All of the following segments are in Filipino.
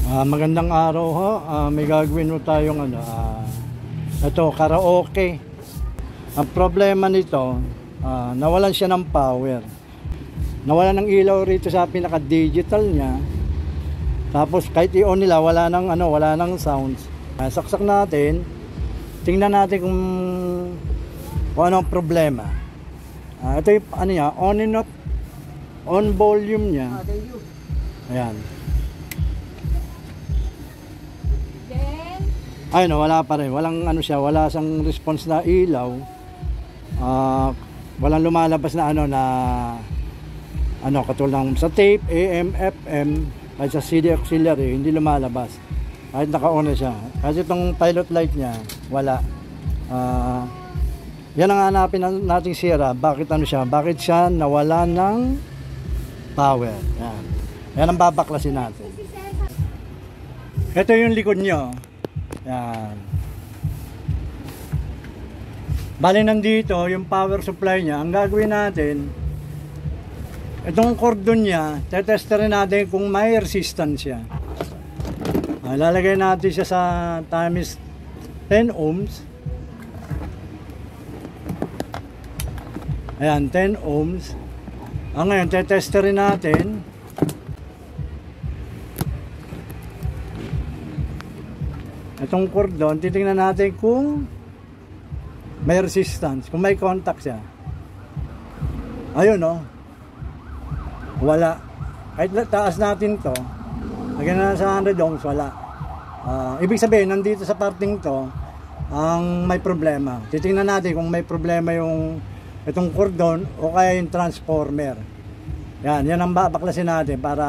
Magandang araw ho. May gagawin mo tayong ito, karaoke. Ang problema nito, nawalan siya ng power. Nawalan ng ilaw rito sa pinaka-digital niya. Tapos kahit i-on nila, wala nang sounds. Saksak natin. Tingnan natin kung ano ang problema. Ito yung on and off, on volume niya. Ayan. Ayun, wala pa rin. Walang wala siyang response na ilaw. Walang lumalabas na katulad ng sa tape, AM, FM, kahit sa CD auxiliary, hindi lumalabas. Kahit naka-on na siya. Kasi itong pilot light niya, wala. Yan ang hanapin nating sira. Bakit Bakit siya nawala ng power? Yan ang babaklasin natin. Ito yung likod nyo. Yan. Bali nandito yung power supply niya. Ang gagawin natin, itong cordon niya, tetesterin natin kung may resistance siya. Lalagay natin siya sa times 10 ohms. Ayan, 10 ohms. Ngayon, tetesterin natin. Itong cordon, titingnan natin kung may resistance, kung may contact siya. Ayun, wala. Kahit taas natin to, lagyan na sa 100 ohms, wala. Ibig sabihin, nandito sa parting to, ang may problema. Titingnan natin kung may problema itong cordon o kaya yung transformer. Yan ang babaklasin natin para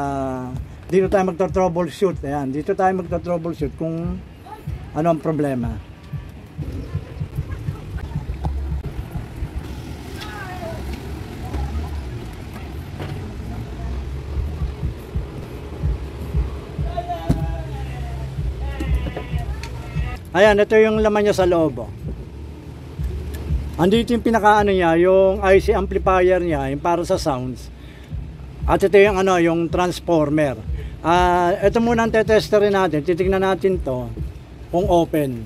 dito tayo magto-troubleshoot. Ayan, dito tayo magto-troubleshoot kung ano ang problema. Ayan, ito yung laman niya sa loob. Andito yung niya, yung IC amplifier niya, yung para sa sounds. At ito yung yung transformer. Ito muna ang tetesterin natin. Titingnan natin to kung open.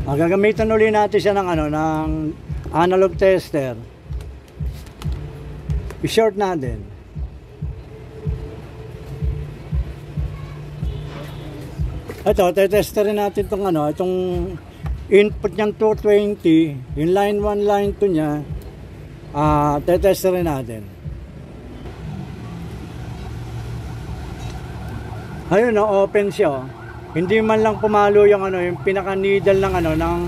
Gagamitan ulit natin siya ng analog tester. I-short natin. Ito, tetesterin natin itong input niyang 220, yung line 1, line 2 niya. Tetesterin natin. Ayun, open siya. Hindi man lang pumalo yung yung pinaka needle ng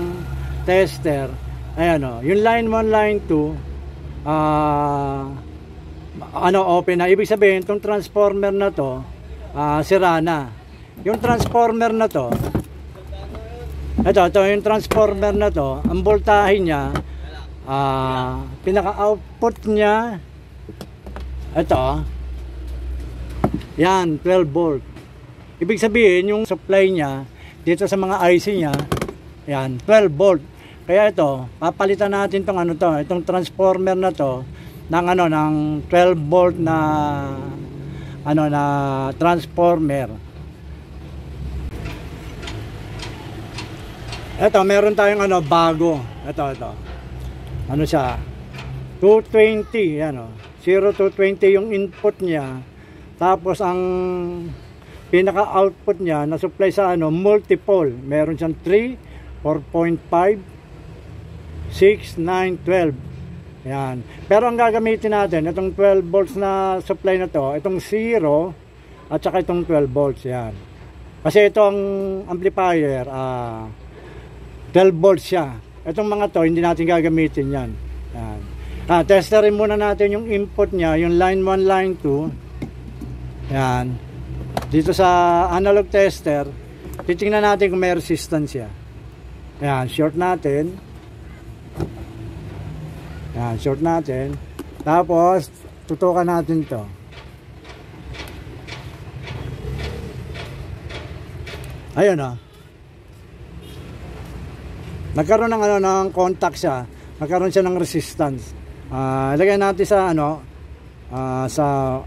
tester. Ayan, yung line 1, line 2 open na. Ibig sabihin itong transformer na to sira na. Yung transformer na to, ito yung transformer na to, ang voltahe niya, pinaka output niya, ito yan, 12 volt. Ibig sabihin, yung supply niya, dito sa mga IC niya, yan, 12 volt. Kaya ito, papalitan natin itong transformer na to, ng 12 volt na, na transformer. Ito, meron tayong bago. Ito. Ano siya? 220, 0 to 20 yung input niya. Tapos ang pinaka-output niya na supply sa multiple. Meron siyang 3, 4.5, 6, 9, 12. Yan. Pero ang gagamitin natin, itong 12 volts na supply na to, itong 0 at saka itong 12 volts. Yan. Kasi itong amplifier, 12 volts siya. Itong mga to, hindi natin gagamitin yan. Yan. Testerin muna natin yung input niya, yung line 1, line 2. Yan. Dito sa analog tester, titingnan natin kung may resistance siya. Yan, short natin. Yan, short natin. Tapos, tutukan natin to. Ayun nagkaroon ng contact siya, nagkaroon siya ng resistance. Lagyan natin sa sa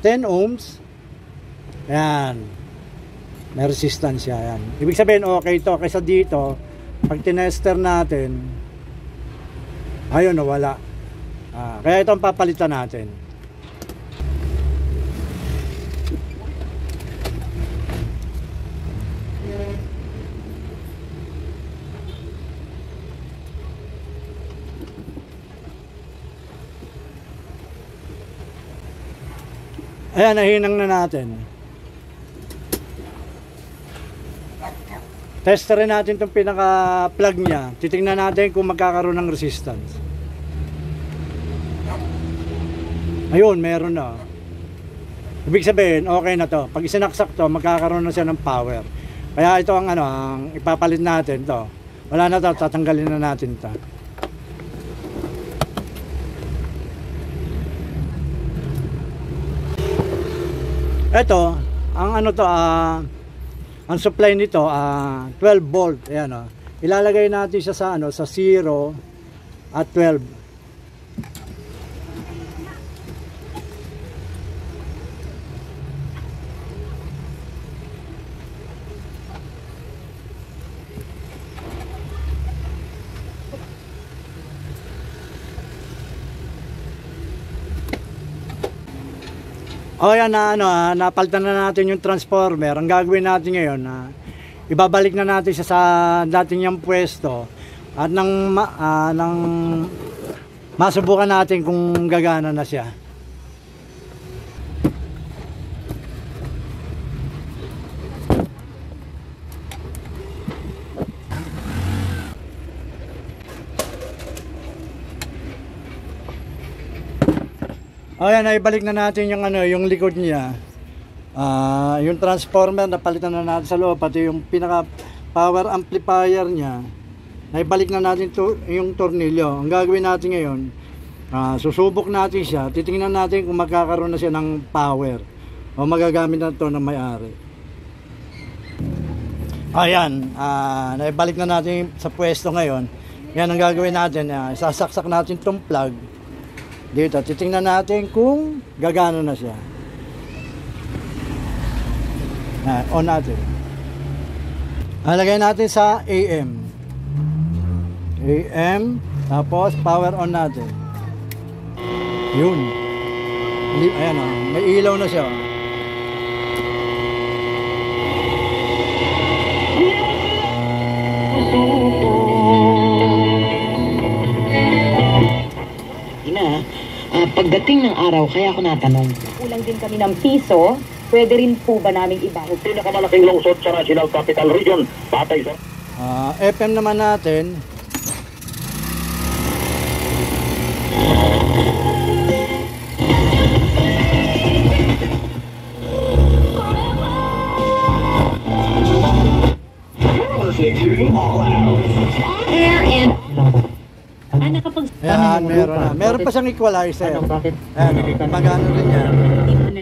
10 ohms. Ayan, may resistance siya. Ayan. Ibig sabihin okay to, kaysa dito pag tinester natin, ayun, nawala. Kaya ito ang papalitan natin. Ayan, nahinang na natin. Testerin natin itong pinaka-plug niya. Titingnan natin kung magkakaroon ng resistance. Ayun, meron na. Ibig sabihin, okay na to. Pag isinaksak to, magkakaroon na siya ng power. Kaya ito ang ang ipapalit natin to. Wala na to, tatanggalin na natin to. Ito, ang ang supply nito 12 volt. Ayan, ilalagay natin siya sa sa 0 at 12. O yan napalitan na natin yung transformer. Ang gagawin natin ngayon, ibabalik na natin siya sa dating niyang pwesto at nang masubukan natin kung gagana na siya. Ayan, ibalik na natin yung yung likod niya. Yung transformer napalitan na natin sa loob, pati yung pinaka power amplifier niya. Naibalik na natin yung tornilyo. Ang gagawin natin ngayon, susubok natin siya. Titingnan natin kung magkakaroon na siya ng power o magagamit na ito ng may-ari. Ayan, naibalik na natin sa pwesto ngayon. Yan ang gagawin natin. Sasaksak natin itong plug dito. Titingnan natin kung gagana na siya. On natin. Lagay natin sa AM. Tapos power on natin. Yun. Ayan, may ilaw na siya. Pagdating ng araw, kaya ako natanong. Kulang din kami ng piso, pwede rin po ba namin ibahog? Pinakamalaking lungsod sa National Capital Region, batay sa... FM naman natin. Ayan, meron na. Meron pa siyang equalizer. Ayan, magano rin yan.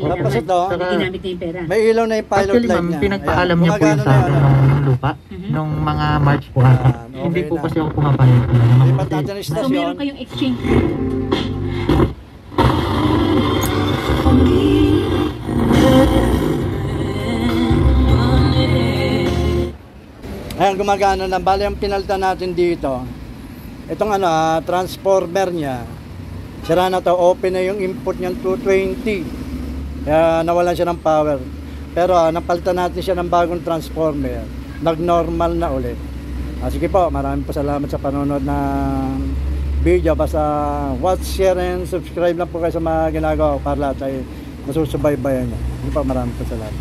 Tapos ito, may ilaw na yung pilot light niya. Pinagpaalam niya po yung sa akin ng lupa nung mga March po. Hindi po kasi ako pumapayag. Lipat natin ang So istasyon. meron kayong exchange. Ayan, gumagana na. Bali, ang pinalitan natin dito, itong transformer niya, sira na to, open na yung input niyang 220. Kaya nawalan siya ng power. Pero napalitan natin siya ng bagong transformer. Nag-normal na ulit. Sige po, maraming po salamat sa panonood ng video. Basta watch, share, and subscribe lang po kayo sa mga ginagawa para lahat ay masusubaybayan niya. Sige po, maraming po salamat.